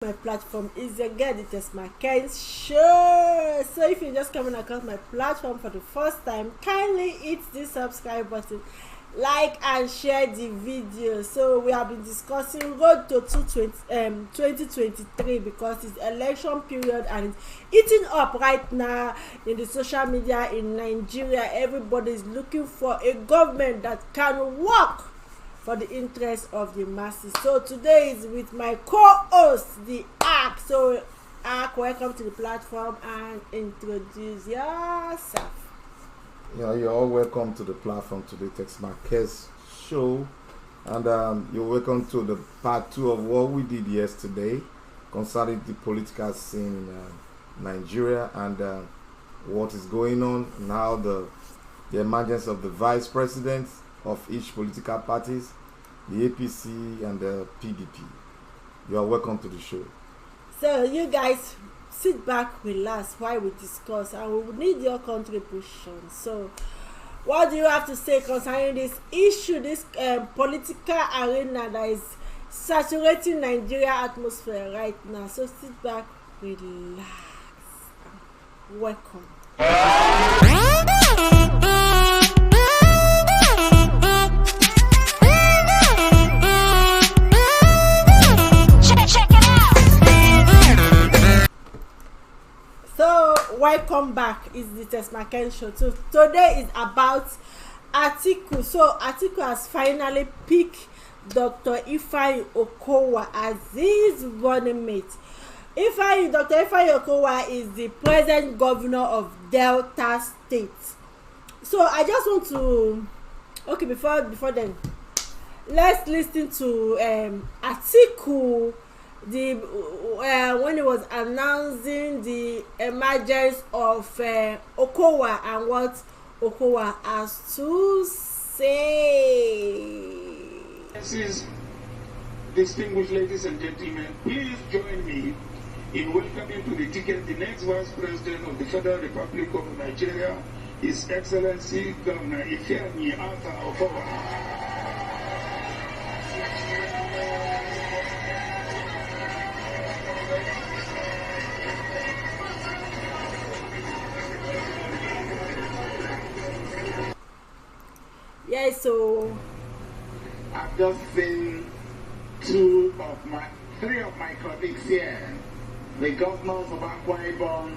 My platform is again the TESMAKENZ show. So if you're just coming across my platform for the first time, kindly hit the subscribe button, like and share the video. So we have been discussing road to 2023 because it's election period and it's eating up right now in the social media in Nigeria. Everybody is looking for a government that can work for the interest of the masses. So today is with my co-host, the Ark. So Ark, welcome to the platform and introduce yourself. Yeah, you're all welcome to the platform today, TESMAKENZ show, and you're welcome to the part 2 of what we did yesterday concerning the political scene in Nigeria and what is going on now, the emergence of the vice presidents of each political parties, the APC and the PDP. You are welcome to the show. So you guys sit back, relax while we discuss, and we will need your contribution. So what do you have to say concerning this issue, this political arena that is saturating Nigeria atmosphere right now? So sit back, relax, and welcome. So welcome back. Is the TESMAKENZ show. So today is about Atiku. So Atiku has finally picked Dr. Okowa as his running mate. Dr. Okowa is the present governor of Delta State. So I just want to before then, let's listen to Atiku when he was announcing the emergence of Okowa and what Okowa has to say. Distinguished ladies and gentlemen, please join me in welcoming to the ticket the next Vice President of the Federal Republic of Nigeria, His Excellency Governor Ifeanyi Okowa. Yeah, so I've just seen three of my colleagues here, the governors of Akwa Ibom,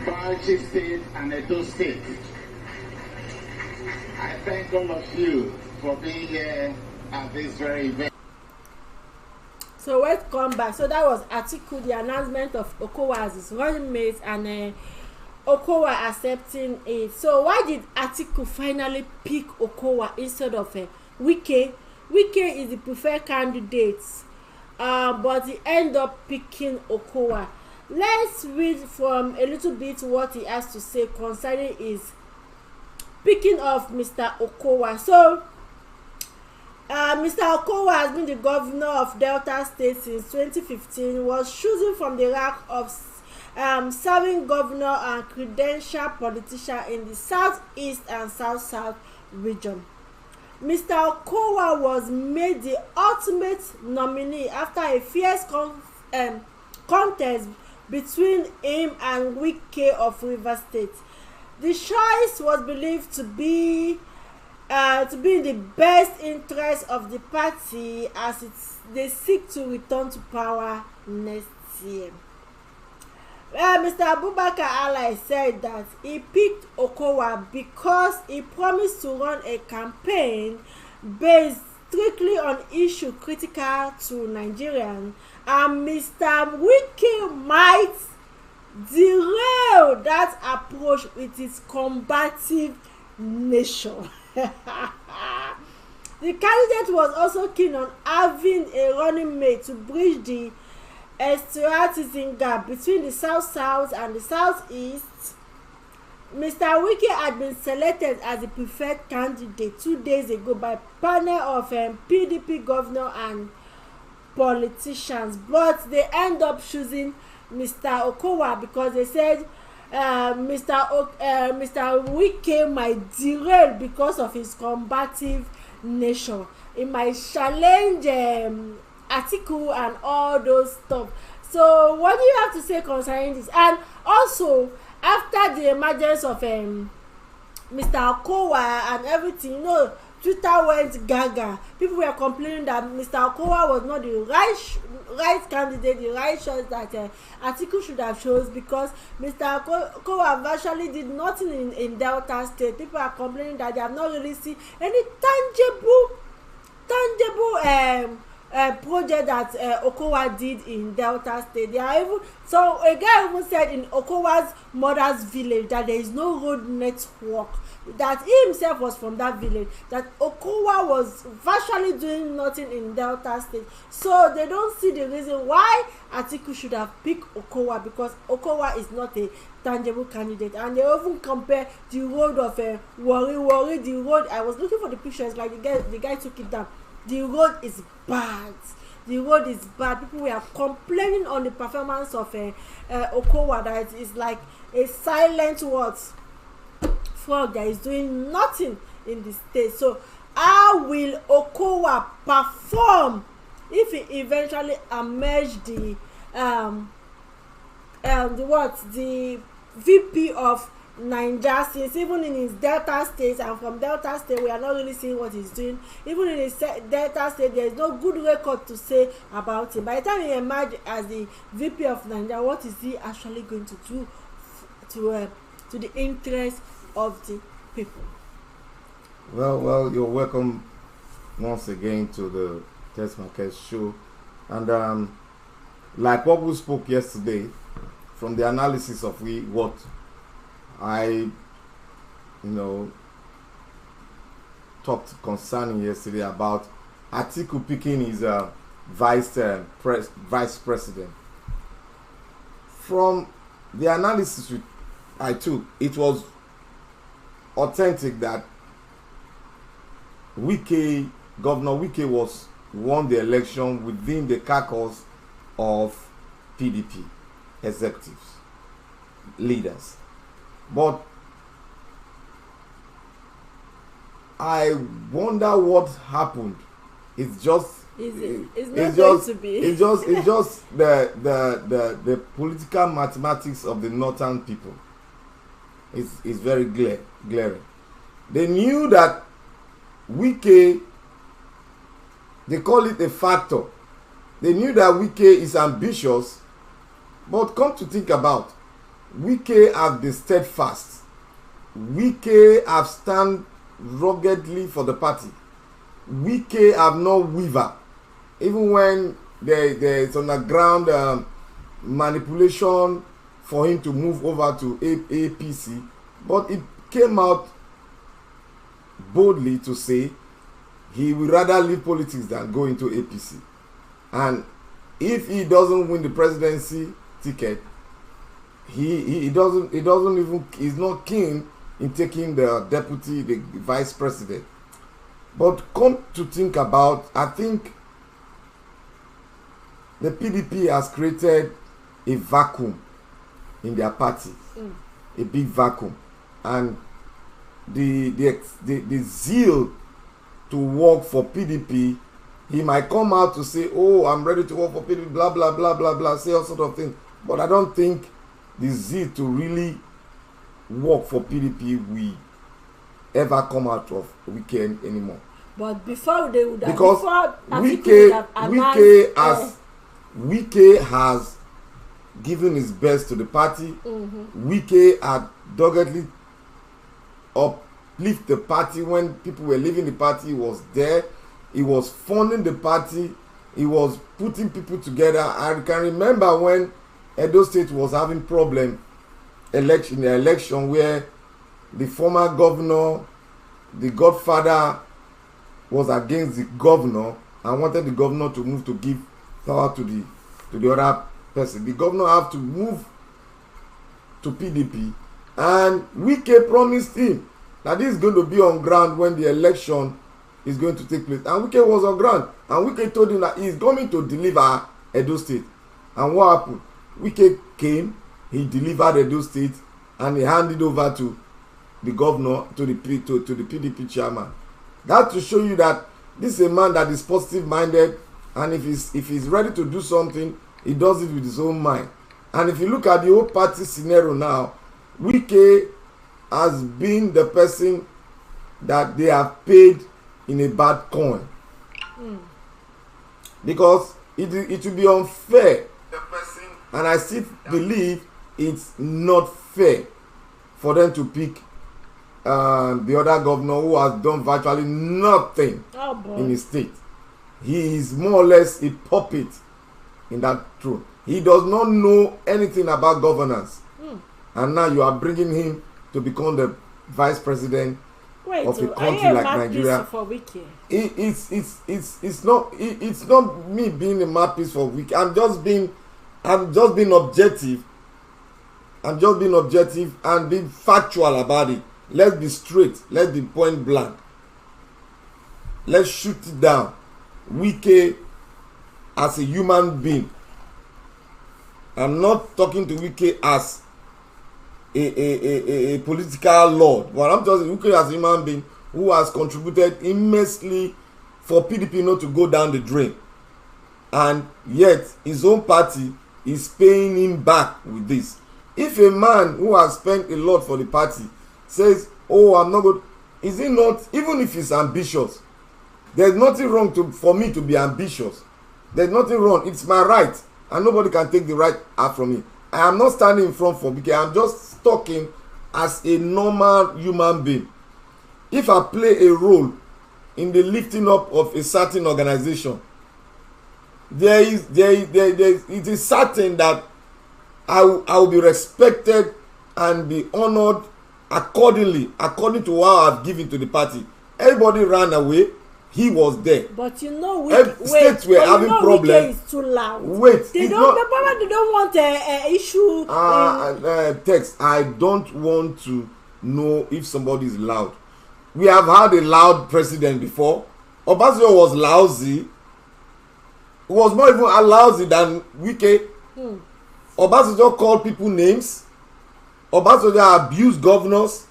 Bauchi State and Edo State. I thank all of you for being here at this very event. So welcome back. So that was Atiku, the announcement of Okowa as his running mate, and Okowa accepting it. So why did Atiku finally pick Okowa instead of Wike? Wike is the preferred candidate, but he ended up picking Okowa. Let's read from a little bit what he has to say concerning his picking of Mr. Okowa. So Mr. Okowa has been the governor of Delta State since 2015, was chosen from the rank of serving governor and credential politician in the southeast and south region. Mr. Okowa was made the ultimate nominee after a fierce contest between him and Wike of Rivers State. The choice was believed to be in the best interest of the party as they seek to return to power next year. Mr. Abubakar Alai said that he picked Okowa because he promised to run a campaign based strictly on issues critical to Nigerians, and Mr. Wike might derail that approach with his combative nature. The candidate was also keen on having a running mate to bridge the extratism gap between the south and the southeast. Mr. Wike had been selected as the preferred candidate 2 days ago by a panel of PDP governor and politicians, but they end up choosing Mr. Okowa because they said Mr. Wike might derail because of his combative nature. he might challenge Atiku and all those stuff. So what do you have to say concerning this? And also, after the emergence of Mr. Okowa and everything, you know, Twitter went gaga. People were complaining that Mr. Okowa was not the right candidate, the right choice that Atiku should have chose, because Mr. Okowa virtually did nothing in Delta State. People are complaining that they have not really seen any tangible project that Okowa did in Delta State. They are even, so a guy even said in Okowa's mother's village that there is no road network, that he himself was from that village, that Okowa was virtually doing nothing in Delta State. So they don't see the reason why Atiku should have picked Okowa, because Okowa is not a tangible candidate. And they even compare the road of Warri, the road, I was looking for the pictures, like the guy took it down. The road is bad. The road is bad. People were complaining on the performance of Okowa, that it is like a silent frog that is doing nothing in the state. So how will Okowa perform if he eventually emerge the VP of Niger, since even in his Delta State, and from Delta State we are not really seeing what he's doing. Even in his Delta State, there is no good record to say about him. By the time he emerged as the VP of Niger, what is he actually going to do to the interest of the people? Well, you're welcome once again to the TESMAKENZ show. And like what we spoke yesterday, from the analysis of what I talked concerning yesterday about Atiku picking his vice president. From the analysis I took, it was authentic that Governor Wike won the election within the caucus of PDP executives, leaders. But I wonder what happened. It's just the political mathematics of the northern people. It's very glaring. They knew that Wike, they call it a factor. They knew that Wike is ambitious, but come to think about, Wike have been steadfast. Wike have stand ruggedly for the party. Wike have no waver. Even when there is underground manipulation for him to move over to APC, but it came out boldly to say he would rather leave politics than go into APC. And if he doesn't win the presidency ticket, he's not keen in taking the vice president. But come to think about, I think the PDP has created a vacuum in their party, a big vacuum, and the zeal to work for PDP, he might come out to say, oh, I'm ready to work for PDP, blah blah blah blah blah, say all sort of things. But I don't think the zeal to really work for PDP will ever come out of Weekend anymore. But before they would have, because Wike has given his best to the party. Wike had doggedly uplift the party when people were leaving the party. He was there. He was funding the party. He was putting people together. I can remember when Edo State was having problem election where the former governor, the godfather, was against the governor and wanted the governor to move to give power to the other person. The governor have to move to PDP, and Wike promised him that this is going to be on ground when the election is going to take place. And Wike was on ground, and Wike told him that he is going to deliver Edo State. And what happened? Wike came, he delivered Edo State, and he handed over to the governor, to the PDP chairman. That to show you that This is a man that is positive minded, and if he's ready to do something, he does it with his own mind. And if you look at the whole party scenario now, Wike has been the person that they have paid in a bad coin. Because it will be unfair, and I still believe it's not fair for them to pick the other governor who has done virtually nothing in his state. He is more or less a puppet in that throne. He does not know anything about governance. And now you are bringing him to become the vice president of a country like Nigeria. It's not me being a mouthpiece for Wike. I'm just being objective. I'm just being objective and being factual about it. Let's be straight. Let's be point blank. Let's shoot it down. Wike as a human being. I'm not talking to Wike as a political lord. But I'm talking Wike as a human being who has contributed immensely for PDP not to go down the drain. And yet his own party is paying him back with this. If a man who has spent a lot for the party says, oh, I'm not good, is it not, even if he's ambitious, there's nothing wrong for me to be ambitious. There's nothing wrong. It's my right. And nobody can take the right out from me. I am not standing in front for because I'm just talking as a normal human being. If I play a role in the lifting up of a certain organization, it is certain that I will be respected and be honored according to what I've given to the party. Everybody ran away. He was there. But you know, states were having problems. Is too loud. They don't want a issue. Text. I don't want to know if somebody is loud. We have had a loud president before. Obasanjo was lousy. He was more even lousy than Wike. Obasanjo called people names. Obasanjo abused governors.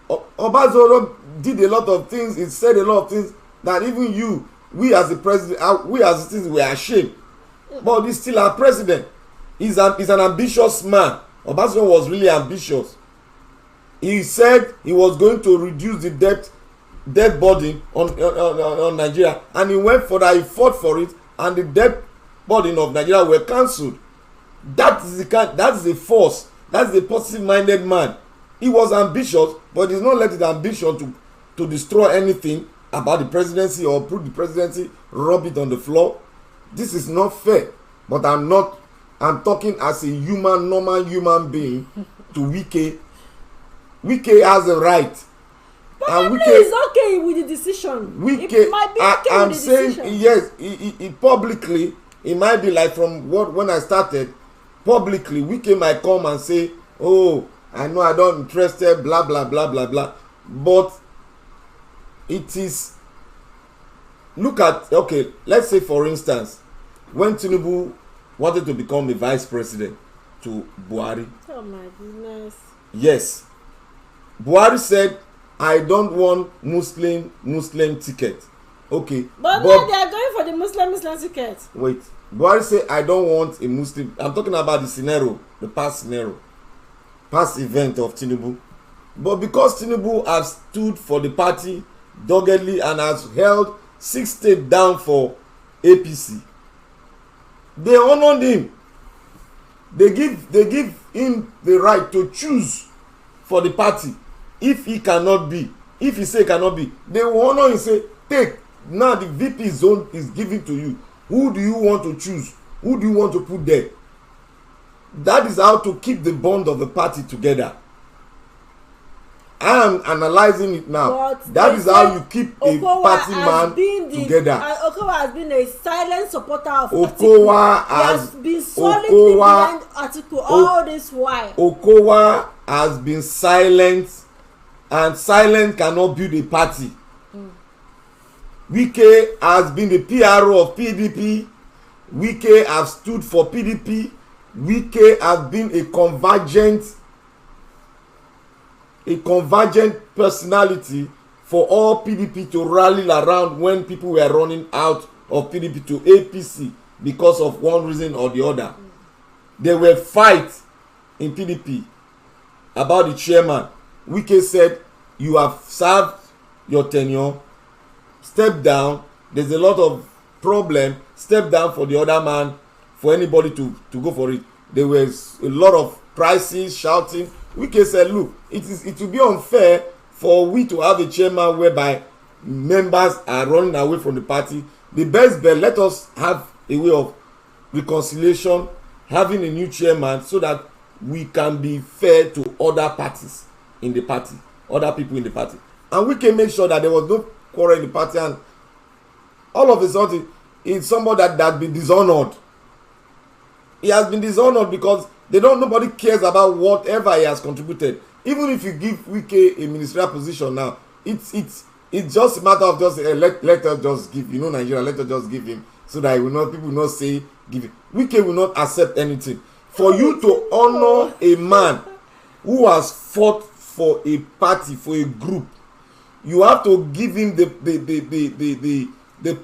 Obasanjo did a lot of things. He said a lot of things that even we as the president, we as citizens were ashamed. But he's still our president. He's an ambitious man. Obasanjo was really ambitious. He said he was going to reduce the debt burden on Nigeria, and he went for that. He fought for it, and the debt burden of Nigeria were cancelled. That is a force. That's a positive-minded man. He was ambitious, but he's not let his ambition to destroy anything about the presidency or put the presidency, rub it on the floor. This is not fair. But I'm talking as a normal human being to Wike. Wike has a right. Probably is okay with the decision. Wike, it might be okay I'm with the saying decision. yes. It publicly, it might be like from when I started. Publicly, Wike might come and say, "Oh, I know I don't interested, blah blah blah blah blah." But it is. Look at, okay, let's say for instance, when Tinubu wanted to become a vice president to Buhari. Oh my goodness. Yes. Buhari said, I don't want Muslim ticket. Okay. But now they are going for the Muslim ticket. Wait. Buhari said, I don't want a Muslim. I'm talking about the scenario, the past scenario, past event of Tinubu. But because Tinubu has stood for the party doggedly and has held 6 states down for APC, they honored him. They give him the right to choose for the party. If he cannot be, if he say cannot be, they will honor him. Say, take now the VP zone is given to you. Who do you want to choose? Who do you want to put there? That is how to keep the bond of the party together. I am analyzing it now. But that is how you keep Okowa a party man together. Okowa has been a silent supporter of Okowa. He has been solidly behind Atiku all this while. Okowa has been silent, and silent cannot build a party. Wike has been the PRO of PDP. Wike has stood for PDP. Wike has been a convergent personality for all PDP to rally around when people were running out of PDP to APC because of one reason or the other. There were fights in PDP about the chairman. Wike said, you have served your tenure, step down. There's a lot of problem, step down for the other man, for anybody to go for it. There was a lot of prices, shouting. Wike said, look, it will be unfair for we to have a chairman whereby members are running away from the party. The best bet, let us have a way of reconciliation, having a new chairman, so that we can be fair to other parties in the party, other people in the party. And we can make sure that there was no quarrel in the party, and all of a sudden it's somebody that been dishonored. He has been dishonored because nobody cares about whatever he has contributed. Even if you give Wike a ministerial position now, it's just a matter of just let us just give, Nigeria, let us just give him, so that people will not say give him. Wike will not accept anything. For you to honor a man who has fought for a party, for a group, you have to give him the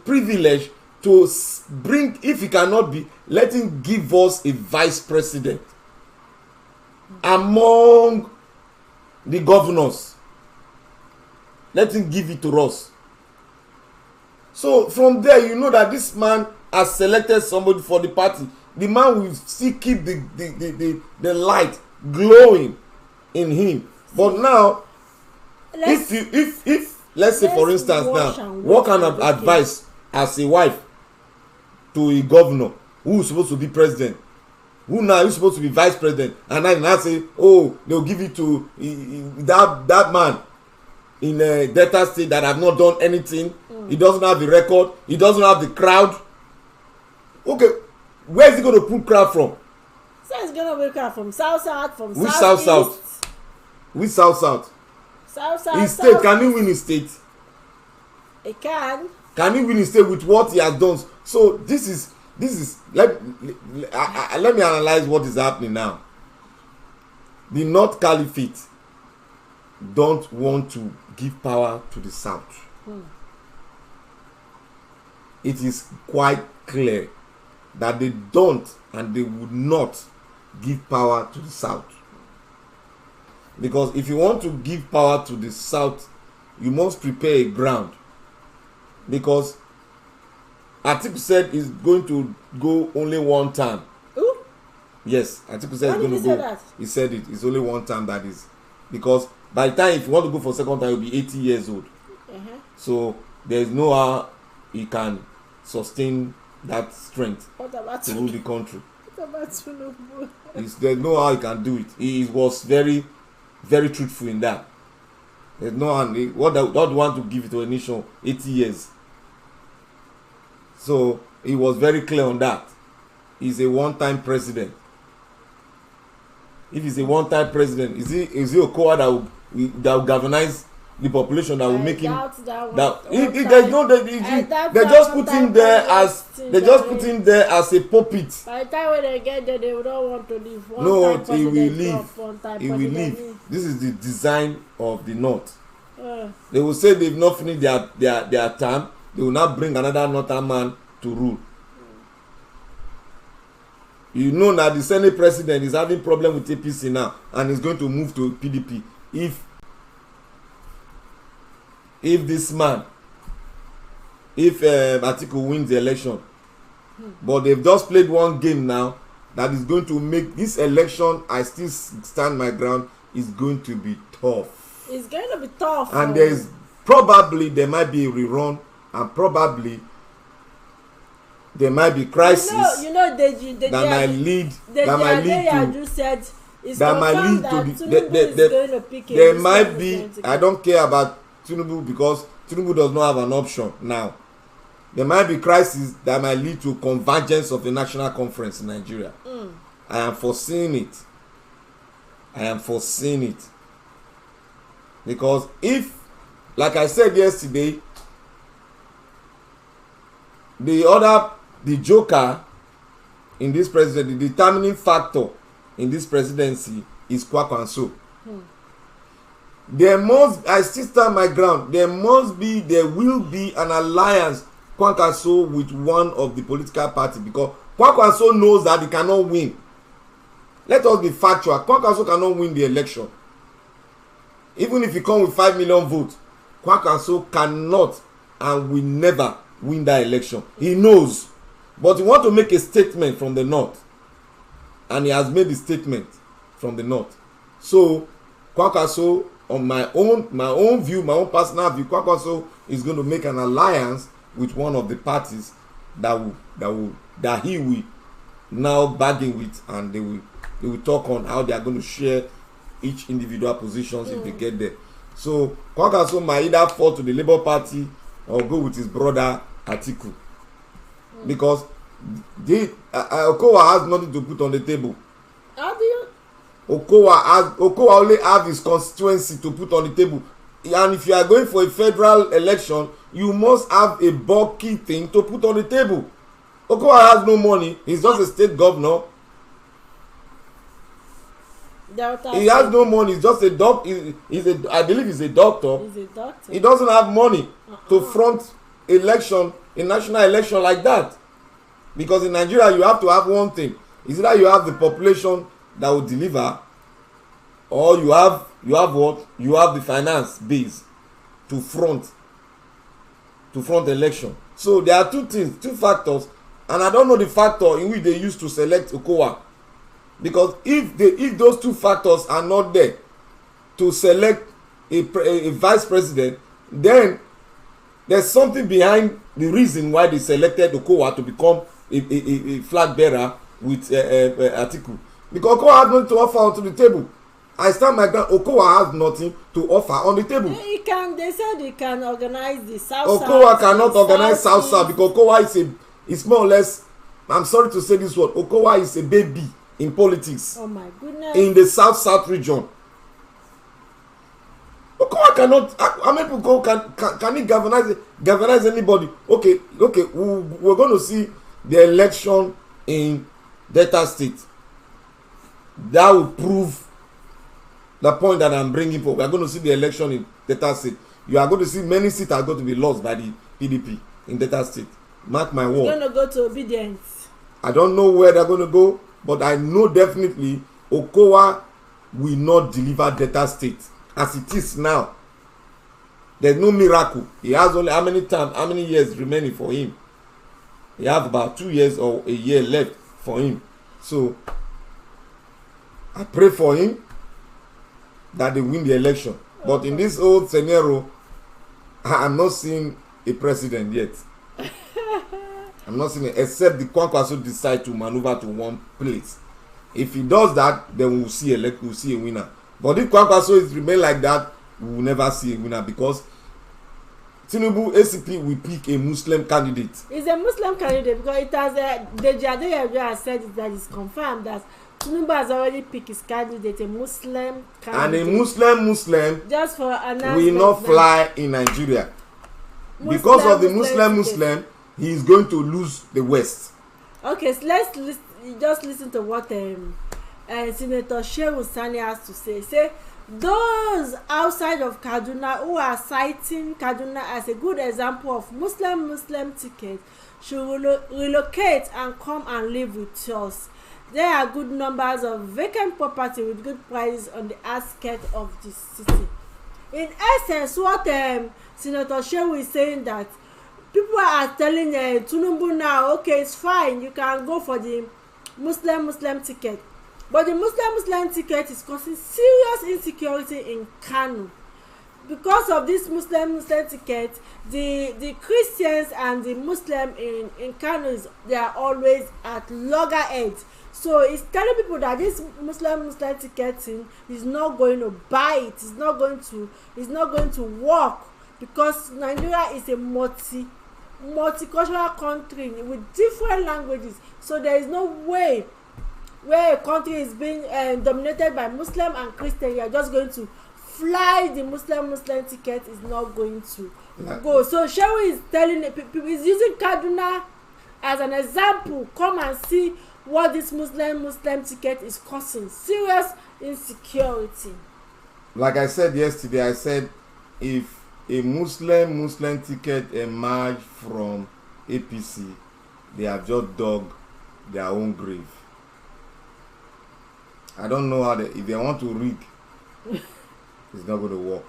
privilege to bring, if he cannot be, let him give us a vice president among the governors. Let him give it to us. So from there, you know that this man has selected somebody for the party. The man will still keep the light glowing in him. But now, if let's say for instance now, what kind of advice as a wife to a governor who is supposed to be president, who now is supposed to be vice president, and now say, oh, they'll give it to that man in a Delta State that have not done anything. He doesn't have the record, he doesn't have the crowd. Okay, where is he going to pull crowd from? So he's going to pull crowd from South, from Which South? Which South? His state, South. can he win his state? He can. Can he win his state with what he has done? So this is let me analyze what is happening now. The North Caliphate don't want to give power to the South. It is quite clear that they don't and they would not give power to the South. Because if you want to give power to the South, you must prepare a ground. Because Atiku said he's going to go only one time. Who? Yes, Atiku said When he's going did he to go. say that? He said it's only one time, that is. Because by the time, if you want to go for second time, you'll be 80 years old. So there's no how he can sustain that strength to rule the country. What about Tinubu? There's no how he can do it. He was very, very truthful in that. There's no how. What they want to give it to a nation 80 years. So he was very clear on that. He's a one-time president. If he's a one-time president, is he Okowa that will galvanize the population, that will make him they just put him there as a puppet. By the time when they get there, they don't want to leave. No, he will leave. This is the design of the North. They will say they've not finished their term. They will not bring another northern man to rule. You know that the Senate president is having problem with APC now, and is going to move to PDP if this man, Atiku wins the election. But they've just played one game now that is going to make this election, I still stand my ground, is going to be tough. It's going to be tough. And there might be a rerun, and probably there might be crisis that might lead to there might be, I don't care about Tinubu, because Tinubu does not have an option now. There might be crisis that might lead to convergence of the national conference in Nigeria. I am foreseeing it. Because if, like I said yesterday, the joker in this presidency, the determining factor in this presidency is Kwakwanso. there must, I still stand my ground, there will be an alliance Kwankwaso with one of the political party, because Kwankwaso knows that he cannot win. Let us be factual. Kwankwaso cannot win the election. Even if he come with 5 million votes, Kwankwaso cannot and will never win that election. He knows. But he want to make a statement from the north. And he has made the statement from the north. So, Kwankwaso, on my own view, my own personal view, Kwankwaso is going to make an alliance with one of the parties that he will now bargain with, and they will talk on how they are going to share each individual positions if they get there. So Kwankwaso might either fall to the Labour Party or go with his brother Atiku, because Okowa has nothing to put on the table. How do you? Okowa only have his constituency to put on the table, and if you are going for a federal election, you must have a bulky thing to put on the table. Okowa has no money. He's just a state governor. He has no money. He's just a doctor. I believe he's a doctor. He's a doctor. He doesn't have money to front election, a national election like that. Because in Nigeria, you have to have one thing. Is either you have the population that will deliver, or you have what? You have the finance base to front election. So there are two factors, and I don't know the factor in which they used to select Okowa. Because if those two factors are not there to select a vice president, then there's something behind the reason why they selected Okowa to become a flag bearer with Atiku. Because Okowa has nothing to offer onto the table. I stand my ground. Okowa has nothing to offer on the table. They said he can organize the South. Okowa cannot organize South because Okowa is more or less, I'm sorry to say this word, Okowa is a baby in politics. Oh my goodness. In the South region. Okowa cannot, how many people can he galvanize anybody? Okay, we're going to see the election in Delta State. That will prove the point that I'm bringing for. We are going to see the election in Delta State. You are going to see many seats are going to be lost by the PDP in Delta State. Mark my word. They're going to go to obedience. I don't know where they're going to go, but I know definitely Okowa will not deliver Delta State as it is now. There's no miracle. He has only how many years remaining for him? He has about 2 years or a year left for him. So I pray for him that they win the election. But in this old scenario, I'm not seeing a president yet. I'm not seeing it, except the Kwankwaso decide to maneuver to one place. If he does that, then we'll see a winner. But if Kwankwaso is remain like that, we will never see a winner, because Tinubu ACP will pick a Muslim candidate. It's a Muslim candidate because it has Deji has said that it's confirmed that Tinubu has already picked his candidate, a Muslim candidate. And a Muslim just for will not fly in Nigeria. Because of the Muslim, he is going to lose the West. Okay, so let's just listen to what Senator Shehu Sani has to say. Say those outside of Kaduna who are citing Kaduna as a good example of Muslim ticket should relocate and come and live with us. There are good numbers of vacant property with good prices on the outskirts of the city. In essence, what Senator Shehu is saying, that people are telling Tinubu now, okay, it's fine, you can go for the Muslim ticket. But the Muslim ticket is causing serious insecurity in Kano. Because of this Muslim ticket, the Christians and the Muslim in Kano, they are always at loggerheads. So it's telling people that this Muslim ticketing is not going to buy it. It's not going to work, because Nigeria is a multicultural country with different languages. So there is no way where a country is being dominated by Muslim and Christian, you are just going to fly the Muslim ticket. Is not going to go. So Shehu is telling people, is using Kaduna as an example. Come and see what this Muslim ticket is causing. Serious insecurity. like I said yesterday, I said if a Muslim ticket emerge from APC, they have just dug their own grave. I don't know how if they want to rig, it's not going to work.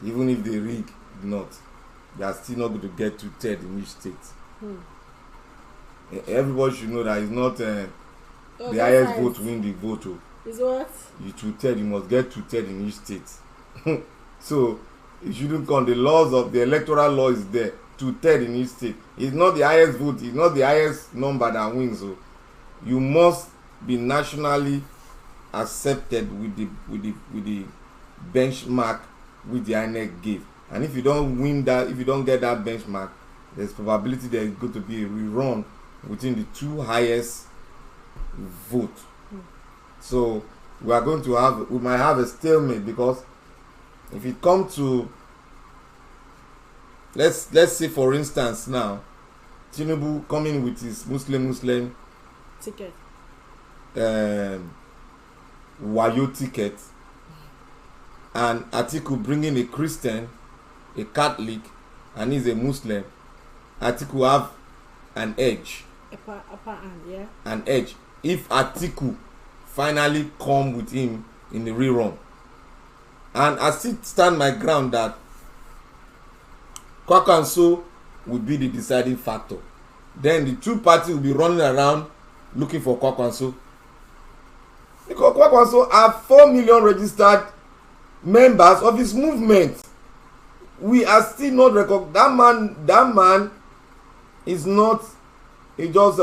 Even if they rig not, they are still not going to get to third in each state. Everybody should know that it's not the highest vote win the vote. Is what? You to third, you must get to third in each state. So it shouldn't come. The laws of the electoral law is there. To third in each state. It's not the highest vote. It's not the highest number that wins. So you must be nationally accepted with the benchmark which the INEC gave. And if you don't win that, if you don't get that benchmark, there's probability there is going to be a rerun within the two highest vote. So we are going to we might have a stalemate, because if it comes to, let's say for instance now, Tinubu coming with his Muslim ticket, Wayo ticket, and Atiku bringing a Christian, a Catholic, and he's a Muslim, Atiku have an edge. Upper hand, yeah. An edge. If Atiku finally come with him in the rerun, and I still stand my ground that Kwakanso will be the deciding factor. Then the two parties will be running around looking for Kwakanso, because Kwakanso have 4 million registered members of his movement. We are still not recognized. That man is not a just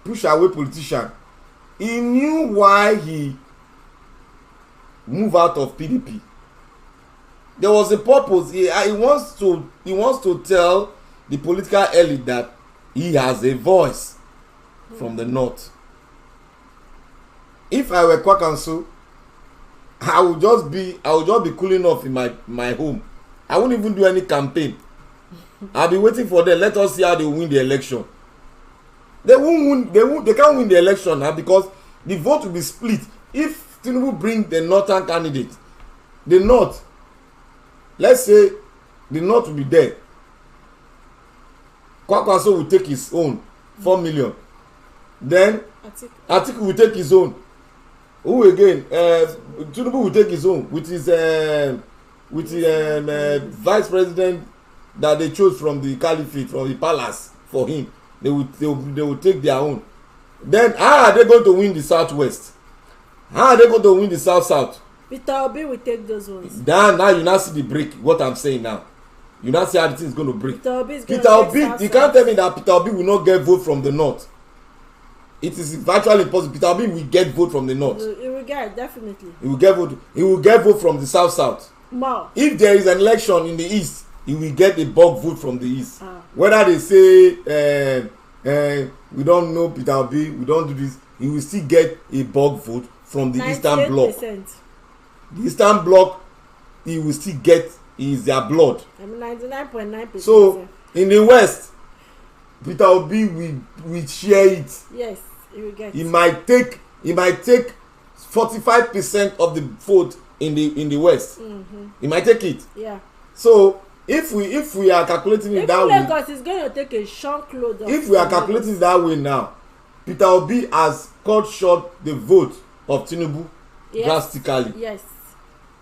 push away politician. He knew why he moved out of PDP. There was a purpose. He wants to tell the political elite that he has a voice from the north. If I were Kwakanso, I would just be cooling off in my home. I wouldn't even do any campaign. I'll be waiting for them. Let us see how they win the election. They won't win. They can't win the election now, because the vote will be split. If Tinubu bring the northern candidate, the north, let's say the north will be there. Kwakanso will take his own 4 million. Then Atiku will take his own. Who again? Tinubu will take his own with his vice president that they chose from the caliphate, from the palace for him. They will take their own. Then how are they going to win the southwest? How are they going to win the south? Peter Obi will take those ones. Now you now see the break. What I'm saying now, you now see how the thing is going to break. Peter Obi, you can't tell me that Peter Obi will not get vote from the north. It is virtually impossible. Peter Obi will get vote from the north. He will get, definitely. He will get vote. He will get vote from the south. More. If there is an election in the east, he will get a bulk vote from the east. Whether they say we don't know Peter Obi, we don't do this, he will still get a bulk vote from the eastern bloc. The eastern bloc, he will still get, is their blood. 99.9%. So in the west, Peter Obi will share it. Yes, he will get. He might take 45% of the vote in the west. He might take it. Yeah. So if we are calculating it that way, Lagos is going to take a chunk load of. If we are calculating it that way now, Peter Obi has cut short the vote of Tinubu drastically. Yes.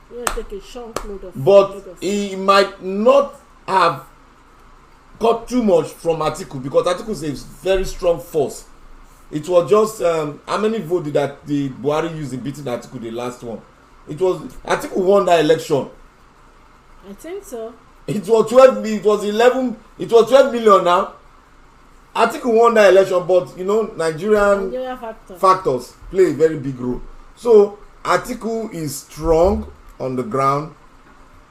He's going to take a chunk load of. But Lagos. He might not have got too much from Atiku, because Atiku is a very strong force. It was just how many votes did that the Buhari use in beating Atiku the last one? It was Atiku won that election. I think so. It was 12 million now. Atiku won that election, but you know, Nigerian factors play a very big role. So Atiku is strong on the ground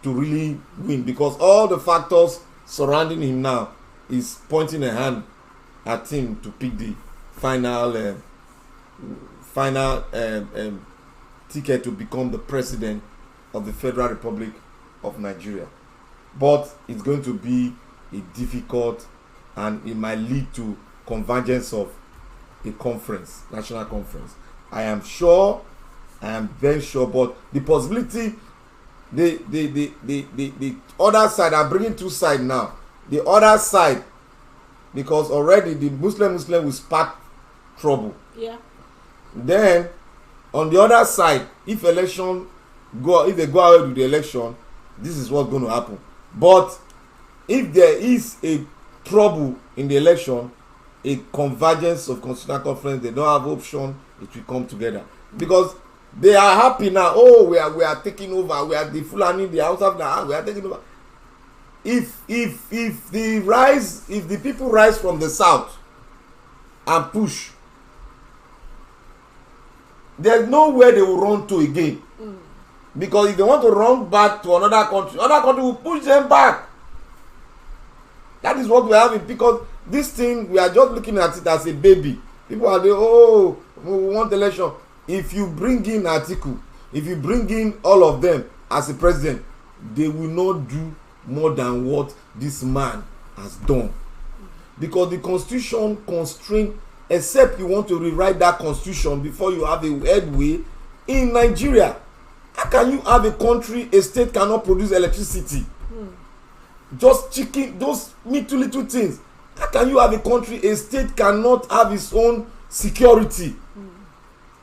to really win, because all the factors surrounding him now is pointing a hand at him to pick the final ticket to become the president of the Federal Republic of Nigeria. But it's going to be a difficult, and it might lead to convergence of a conference, national conference. I am sure I am very sure. But the possibility, the other side, I'm bringing two sides now. The other side, because already the Muslim will spark trouble. Yeah. Then on the other side, if they go ahead with the election, this is what's going to happen. But if there is a trouble in the election, a convergence of constitutional conference, they don't have option, it will come together. Because they are happy now. Oh, we are taking over. We are the Fulani, the Hausa of the we are taking over. If the people rise from the south and push, there's nowhere they will run to again. Because if they want to run back to another country will push them back. That is what we are having. Because this thing, we are just looking at it as a baby. People are there, oh, we want election. If you bring in Atiku, if you bring in all of them as a president, they will not do more than what this man has done. Because the constitution constrains, except you want to rewrite that constitution before you have a headway in Nigeria. How can you have a country, a state cannot produce electricity? Just chicken, those little things. How can you have a country, a state cannot have its own security?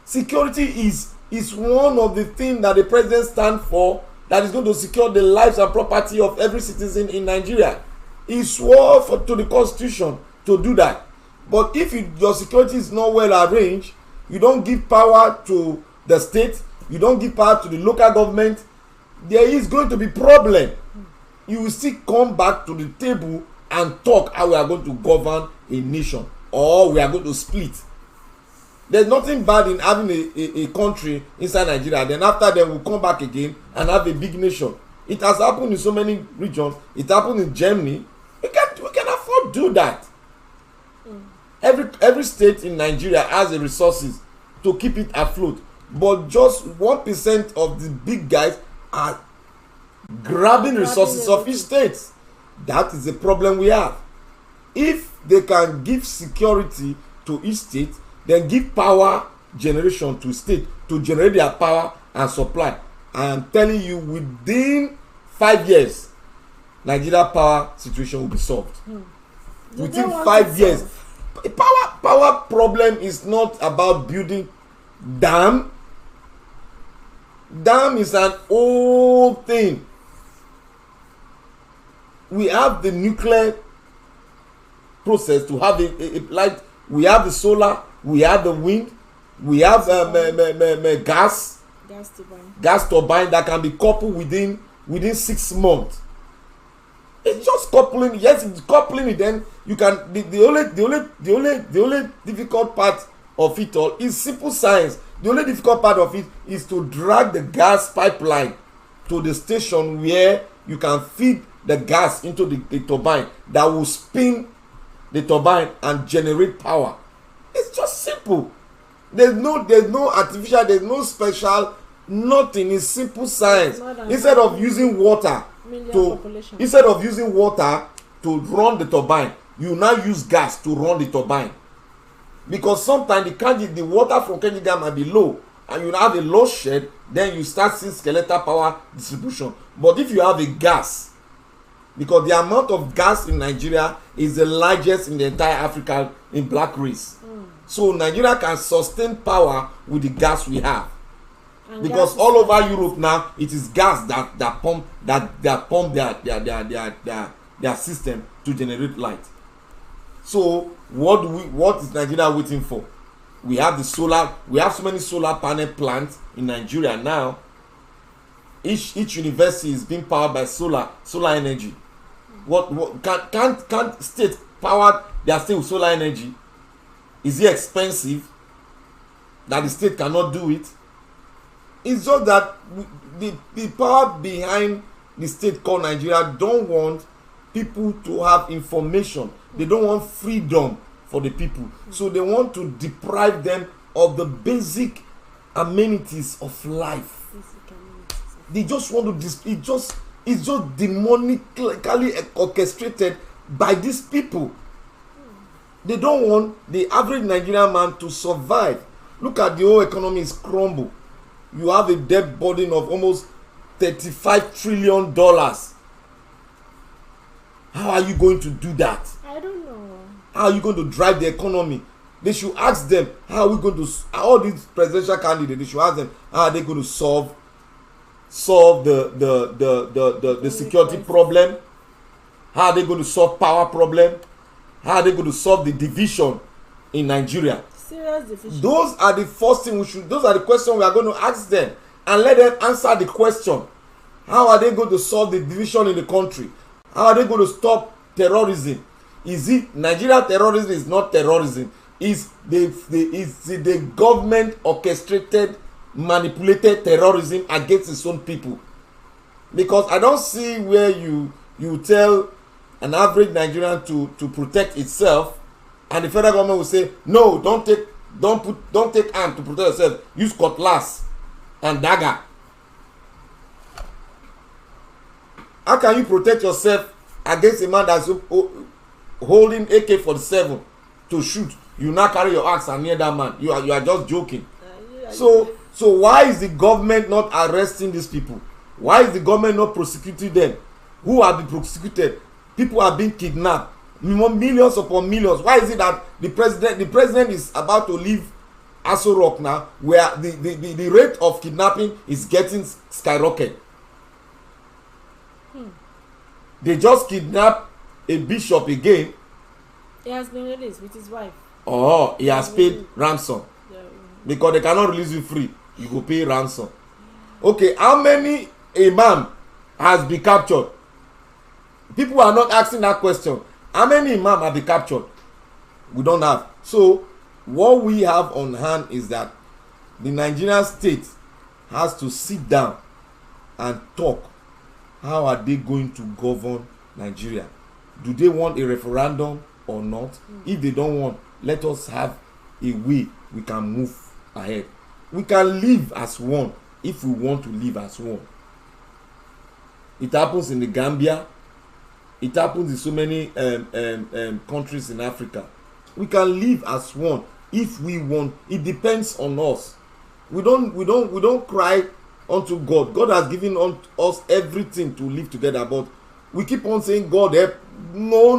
Security is one of the things that the president stands for, that is going to secure the lives and property of every citizen in Nigeria. He swore to the constitution to do that. But if your security is not well arranged, you don't give power to the state, you don't give power to the local government, there is going to be problem. You will still come back to the table and talk how we are going to govern a nation, or we are going to split. There's nothing bad in having a country inside Nigeria, then after them we'll come back again and have a big nation. It has happened in so many regions. It happened in Germany. We can afford to do that. Every state in Nigeria has the resources to keep it afloat, but just 1% of the big guys are grabbing resources of each state. That is the problem we have. If they can give security to each state, then give power generation to state to generate their power and supply. I am telling you, within 5 years, Nigeria power situation will be solved. Within 5 years. Power problem is not about building dam. Dam is an old thing. We have the nuclear process to have a light. We have the solar, we have the wind, we have gas turbine that can be coupled within 6 months. It's just coupling. Yes, it's coupling it. Then you can. The only difficult part of it all is simple science. The only difficult part of it is to drag the gas pipeline to the station where you can feed the gas into the turbine that will spin the turbine and generate power. It's just simple. There's no artificial, there's no special, nothing. It's simple science. Instead of using water to run the turbine, you now use gas to run the turbine. Because sometimes the water from Kenyan might be low and you have a low shed, then you start seeing skeletal power distribution. But if you have a gas, because the amount of gas in Nigeria is the largest in the entire Africa in black race. So Nigeria can sustain power with the gas we have. And because all over Europe now, it is gas that pump their system to generate light. So what is Nigeria waiting for? We have the solar. We have so many solar panel plants in Nigeria now. Each university is being powered by solar energy. What can't state power their state with solar energy? Is it expensive that the state cannot do it? It's just that the power behind the state called Nigeria don't want people to have information. They don't want freedom for the people. So they want to deprive them of the basic amenities of life. They just want to it's just demonically orchestrated by these people. They don't want the average Nigerian man to survive. Look at the whole economy is crumble. you have a debt burden of almost $35 trillion. How are you going to do that? I don't know. How are you going to drive the economy? They should ask them, how are we going to, all these presidential candidates, they should ask them, how are they going to solve the security problem? How are they going to solve power problem? How are they going to solve the division in Nigeria? Serious division. Those are the first thing those are the questions we are going to ask them, and let them answer the question. How are they going to solve the division in the country? How are they going to stop terrorism? Is it Nigeria terrorism is not terrorism? Is the government orchestrated, manipulated terrorism against its own people? Because I don't see where you tell an average Nigerian to protect itself, and the federal government will say, no, don't take arm to protect yourself. Use cutlass and dagger. How can you protect yourself against a man that's holding AK-47 to shoot? You now carry your axe and near that man. You are just joking. So why is the government not arresting these people? Why is the government not prosecuting them? Who are being prosecuted? People are being kidnapped. Millions upon millions. Why is it that the president is about to leave Aso Rock now, where the rate of kidnapping is getting skyrocketed? They just kidnapped a bishop again. He has been released with his wife. Oh, he has paid ransom. Yeah. Because they cannot release you free. You go pay ransom. Okay, how many imam has been captured? People are not asking that question. How many imam have been captured? We don't have. So what we have on hand is that the Nigerian state has to sit down and talk. How are they going to govern Nigeria? Do they want a referendum or not? If they don't want, let us have a way we can move ahead. We can live as one if we want to live as one. It happens in the Gambia. It happens in so many countries in Africa. We can live as one if we want. It depends on us. We don't cry unto God. God has given us everything to live together, but we keep on saying, God help. No.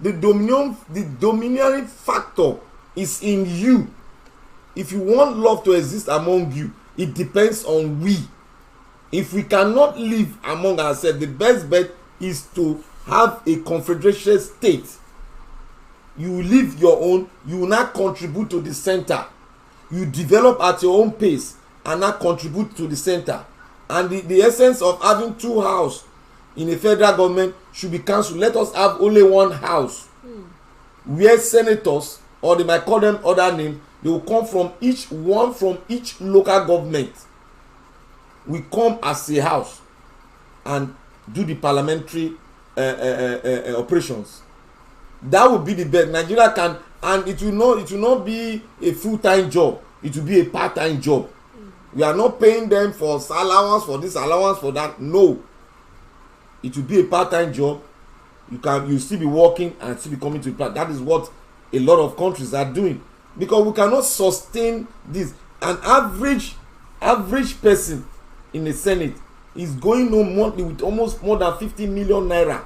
The domineering factor is in you. If you want love to exist among you, it depends on we. If we cannot live among ourselves, the best bet is to have a confederation state. You live your own, you will not contribute to the center. You develop at your own pace and not contribute to the center. And the essence of having two houses in a federal government should be cancelled. Let us have only one house where senators, or they might call them other names, they will come from each local government. We come as a house and do the parliamentary operations. That would be the best. Nigeria can, and it will not be a full-time job. It will be a part-time job. We are not paying them for allowance, for this allowance, for that. No. It will be a part-time job. You still be working and still be coming to the. That is what a lot of countries are doing, because we cannot sustain this. An average person in the Senate is going home monthly with almost more than 50 million naira.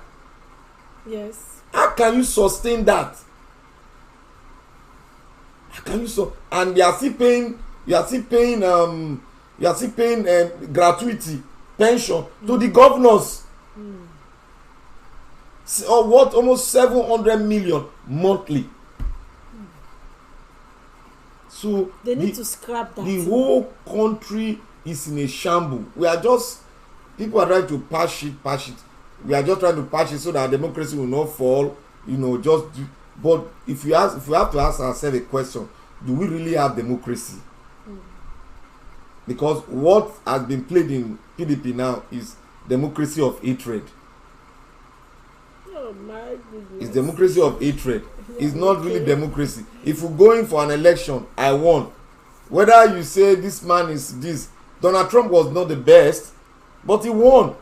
Yes. How can you sustain that? How can you and you are still paying gratuity pension to the governors. Or what, almost 700 million monthly. So they need to scrap that. The whole country is in a shambles. People are trying to patch it. We are just trying to patch it so that democracy will not fall. But if we have to ask ourselves a question, do we really have democracy? Because what has been played in PDP now is democracy of hatred. Oh my goodness. It's democracy of hatred. It's not really democracy. If we're going for an election, I won. Whether you say this man is this, Donald Trump was not the best, but he won.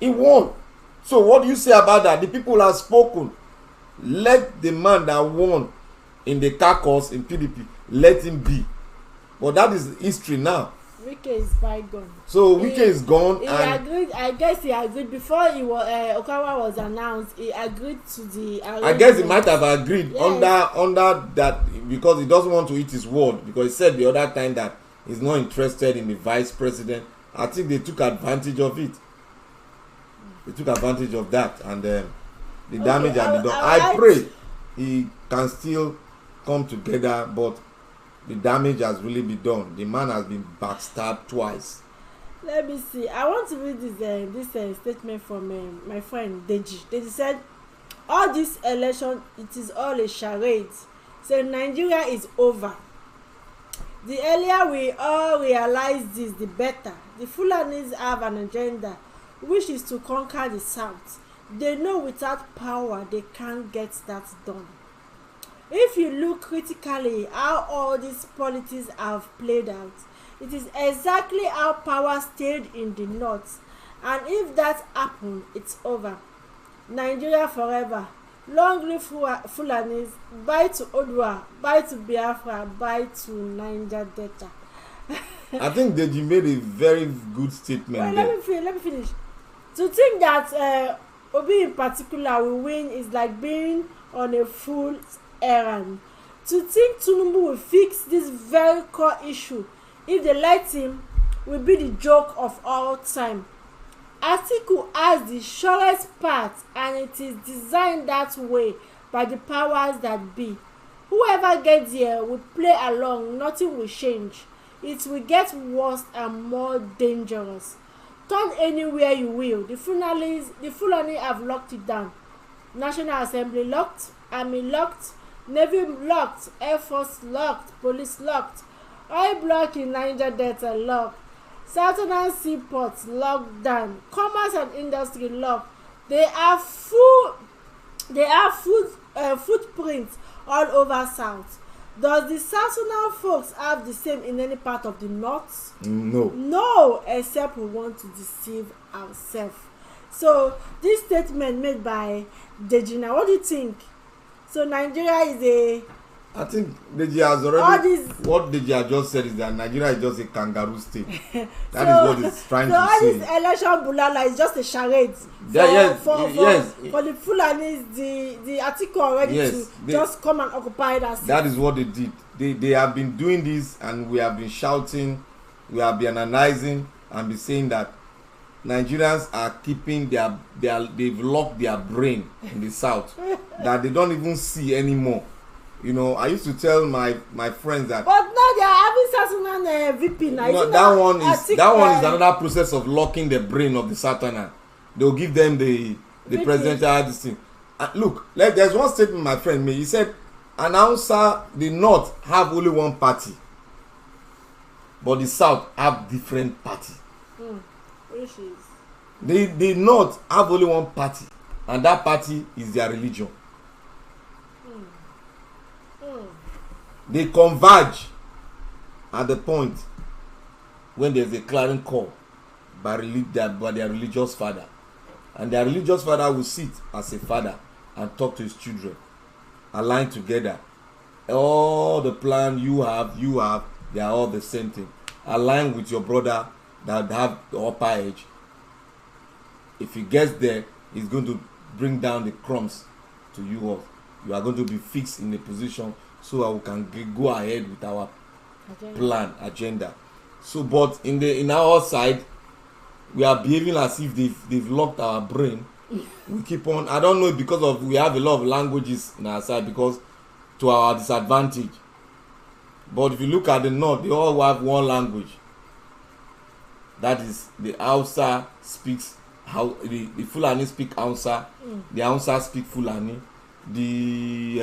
He won. So what do you say about that? The people have spoken. Let the man that won in the caucus in PDP, let him be. But that is history now. Wike is bygone. So Wike is gone. He and agreed. I guess he agreed before he was Okowa was announced. He agreed to the. I guess he might have agreed. Yes. under that, because he doesn't want to eat his word, because he said the other time that he's not interested in the vice president. I think they took advantage of it. They took advantage of that, and the damage had been done. I pray he can still come together, but the damage has really been done. The man has been backstabbed twice. Let me see. I want to read this statement from my friend Deji. Deji said, all this election, it is all a charade. So Nigeria is over. The earlier we all realize this, the better. The Fulanis have an agenda, which is to conquer the South. They know without power they can't get that done. If you look critically how all these politics have played out, it is exactly how power stayed in the north, and if that happened, it's over. Nigeria forever. Long live Fulanis. Bye to Odua. Bye to Biafra. Bye to Niger Delta. I think that you made a very good statement. Well, let me finish. To think that Obi in particular will win is like being on a fool's errand. To think Tinubu will fix this very core issue if they let him will be the joke of all time. Atiku has the surest path, and it is designed that way by the powers that be. Whoever gets here will play along, nothing will change. It will get worse and more dangerous. Turn anywhere you will. The Fulani have locked it down. National Assembly locked, Army locked, Navy locked, Air Force locked, Police locked, oil block in Niger Delta locked, Southern seaports locked down, commerce and industry locked. They have footprints all over South. Does the Southern folks have the same in any part of the North? No. No, except we want to deceive ourselves. So this statement made by Dejina, what do you think? So Nigeria is a... I think Deji has already... What Deji has just said is that Nigeria is just a kangaroo state. That is what he's trying to say. So all this election bulala is just a charade for the Fulanis, the Atiku already to just come and occupy that seat. That is what they did. They have been doing this, and we have been shouting, we have been analyzing, and be saying that Nigerians are keeping they've locked their brain in the south that they don't even see anymore. You know, I used to tell my friends that. But now they are having certain VP now. No, that one is another process of locking the brain of the Satanan. They'll give them the presidential this thing. Look, like there's one statement my friend made. He said, "Announcer, the North have only one party, but the South have different party." Which is? The North have only one party, and that party is their religion. They converge at the point when there's a clarion call by their religious father, and their religious father will sit as a father and talk to his children, align together. All the plan you have, they are all the same thing. Align with your brother that have the upper edge. If he gets there, he's going to bring down the crumbs to you all. You are going to be fixed in a position so that we can go ahead with our agenda. So, but in our side, we are behaving as if they've locked our brain. We keep on. I don't know, because of we have a lot of languages in our side, because to our disadvantage. But if you look at the North, they all have one language. That is, the Hausa speaks how the Fulani speak Hausa. The Hausa speak Fulani. The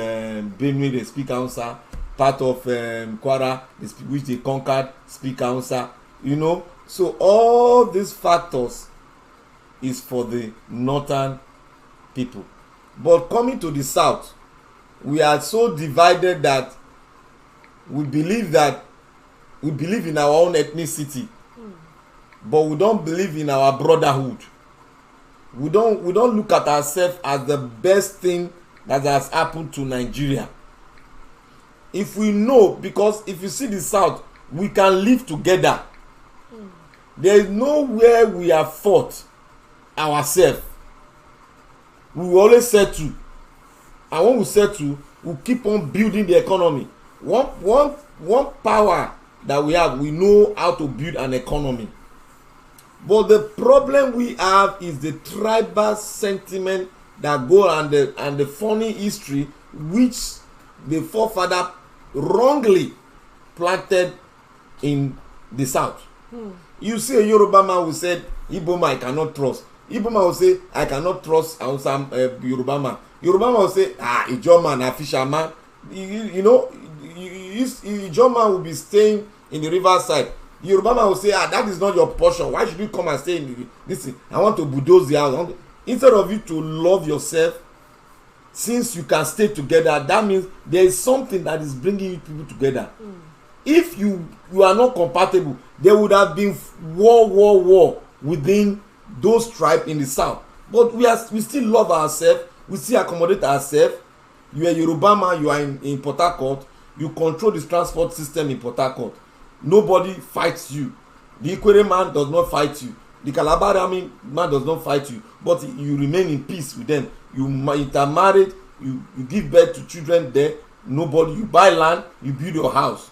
Benue, they speak Hausa. Part of Kwara, which they conquered, speak Hausa. You know, so all these factors is for the northern people. But coming to the south, we are so divided that we believe in our own ethnicity, but we don't believe in our brotherhood. We don't look at ourselves as the best thing that has happened to Nigeria. If we know, because if you see the south, we can live together. There is nowhere we have fought ourselves. We will always settle, and when we settle, we keep on building the economy. One power that we have, we know how to build an economy. But the problem we have is the tribal sentiment that go and the funny history which the forefather wrongly planted in the south. You see a Yoruba man who said, Igbo man I cannot trust. Igbo man will say, I cannot trust Yoruba man. Yoruba man will say, Ijo man, a fisherman. You know, Ijo man will be staying in the riverside. Yoruba man will say, that is not your portion. Why should you come and stay in this thing? I want to bulldoze the house. Instead of you to love yourself, since you can stay together, that means there is something that is bringing you people together. If you are not compatible, there would have been war within those tribes in the south. But we still love ourselves. We still accommodate ourselves. You are Yoruba man, you are in Port Harcourt. You control the transport system in Port Harcourt. Nobody fights you. The Ikwere man does not fight you. The Calabar man does not fight you. But you remain in peace with them. You intermarried. You give birth to children there. Nobody. You buy land. You build your house.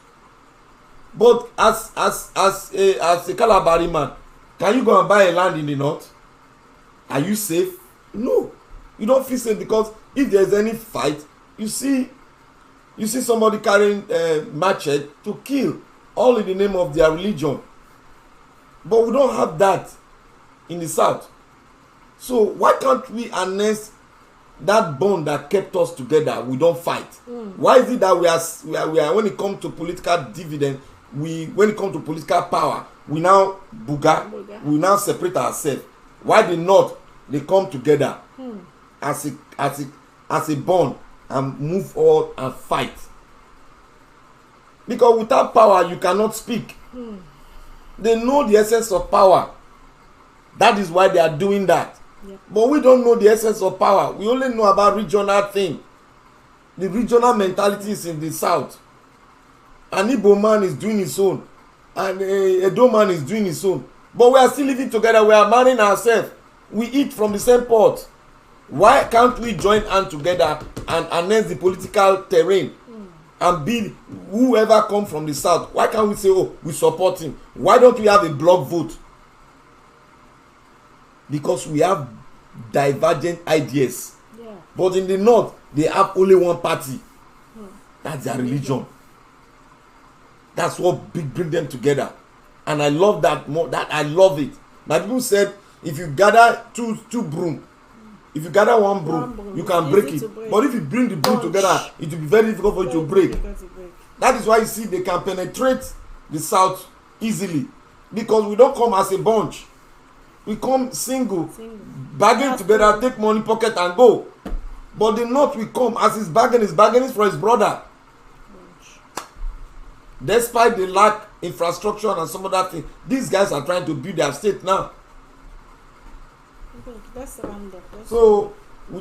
But as a Calabari man, can you go and buy a land in the north? Are you safe? No, you don't feel safe, because if there's any fight, you see somebody carrying machete to kill, all in the name of their religion. But we don't have that in the south. So why can't we harness that bond that kept us together? We don't fight. Why is it that we are when it comes to political dividend, when it comes to political power, we now we now separate ourselves? Why the north, they come together as a bond and move on and fight? Because without power you cannot speak. They know the essence of power. That is why they are doing that. But we don't know the essence of power. We only know about regional thing. The regional mentality is in the south. An Igbo man is doing his own, and a Edo man is doing his own. But we are still living together. We are marrying ourselves. We eat from the same pot. Why can't we join hands together and harness the political terrain and be whoever comes from the south? Why can't we say, oh, we support him? Why don't we have a block vote? Because we have divergent ideas. But in the north, they have only one party. That's their religion. That's what bring them together. And I love that more. That I love it. My people said, if you gather two broom, if you gather one broom, you can break it. But if you bring the broom together, it will be very difficult for you to break. That is why you see they can penetrate the south easily, because we don't come as a bunch. We come single. Bargain together, take money pocket and go. But the north will come as his bargain is for his brother. Despite the lack infrastructure and some other thing, these guys are trying to build their state now. So we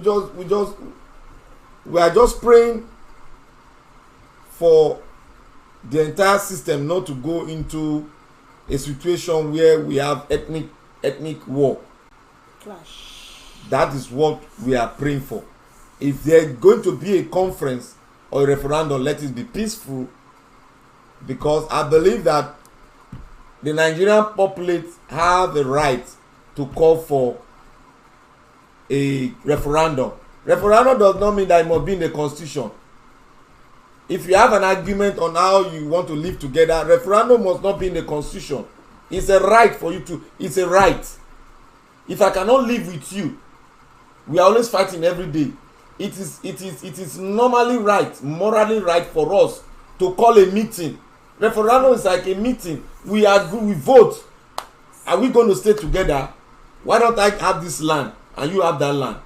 are just praying for the entire system not to go into a situation where we have ethnic war. Clash. That is what we are praying for. If there's going to be a conference or a referendum, let it be peaceful, because I believe that the Nigerian populace have the right to call for a referendum. Referendum does not mean that it must be in the constitution. If you have an argument on how you want to live together, referendum must not be in the constitution. It's a right for you to. It's a right. If I cannot live with you, we are always fighting every day. It is normally right, morally right for us to call a meeting. Referendum is like a meeting. We agree, we vote. Are we going to stay together? Why don't I have this land and you have that land?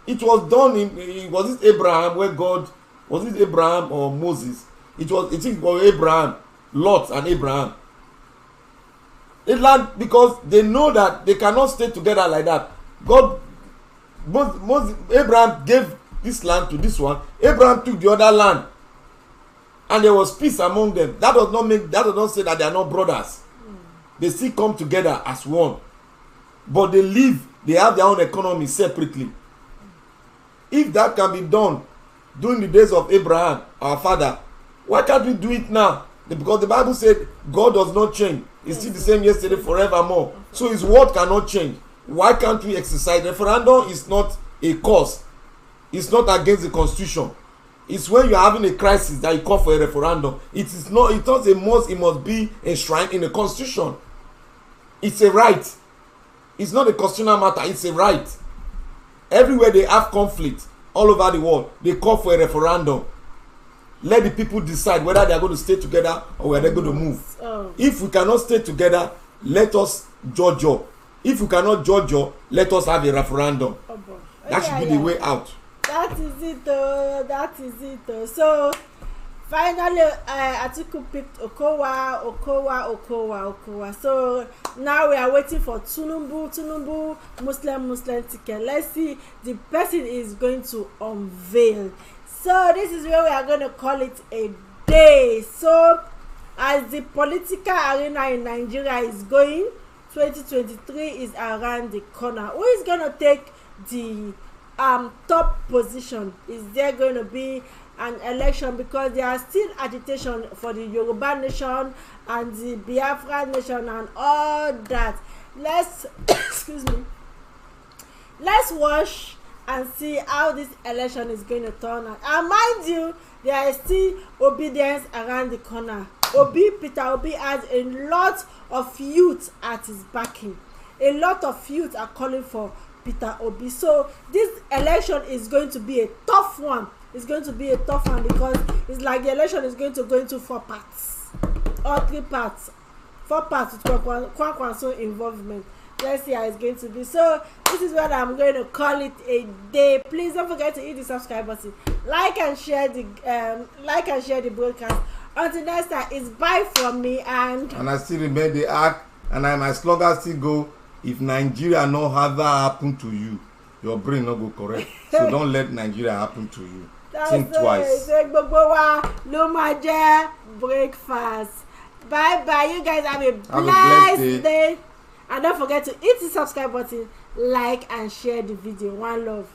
It was done was it Abraham, where God, was it Abraham or Moses? It was Abraham, Lot and Abraham. It land, because they know that they cannot stay together like that. Abraham gave this land to this one. Abraham took the other land and there was peace among them, that does not say that they are not brothers. They still come together as one, but they have their own economy separately. If that can be done during the days of Abraham, our father, why can't we do it now? Because the Bible said God does not change. He's still the same yesterday, forevermore. So his word cannot change. Why can't we exercise? Referendum is not a cause. It's not against the constitution. It's when you are having a crisis that you call for a referendum. It's not a must. It must be enshrined in the constitution. It's a right. It's not a constitutional matter. It's a right. Everywhere they have conflict all over the world, they call for a referendum. Let the people decide whether they are going to stay together or whether they're going to move. If we cannot stay together, let us judge up. If we cannot judge up, let us have a referendum. That should be the way out. That is it though. That is it though. So finally Atiku picked Okowa. So now we are waiting for Tinubu Muslim ticket. Let's see, the person is going to unveil. So this is where we are going to call it a day. So as the political arena in Nigeria is going, 2023 is around the corner. Who is going to take the top position? Is there going to be an election? Because there are still agitation for the Yoruba nation and the Biafra nation and all that. Let's excuse me, let's watch and see how this election is going to turn out. And mind you, there is still obedience around the corner. Peter Obi has a lot of youth at his backing. A lot of youth are calling for Peter Obi. So this election is going to be a tough one. It's going to be a tough one because it's like the election is going to go into 4 parts or 3 parts. 4 parts with Kwankwanso involvement. Let's see how it's going to be. So this is what I'm going to call it a day. Please don't forget to hit the subscribe button, like and share the broadcast. Until next time, it's bye from me, and I still remain the act, and my slogan still go: if Nigeria no have that happen to you, your brain no go correct. So don't let Nigeria happen to you. Think twice. Breakfast. Bye bye. You guys have a blessed day. And don't forget to hit the subscribe button, like and share the video. One love.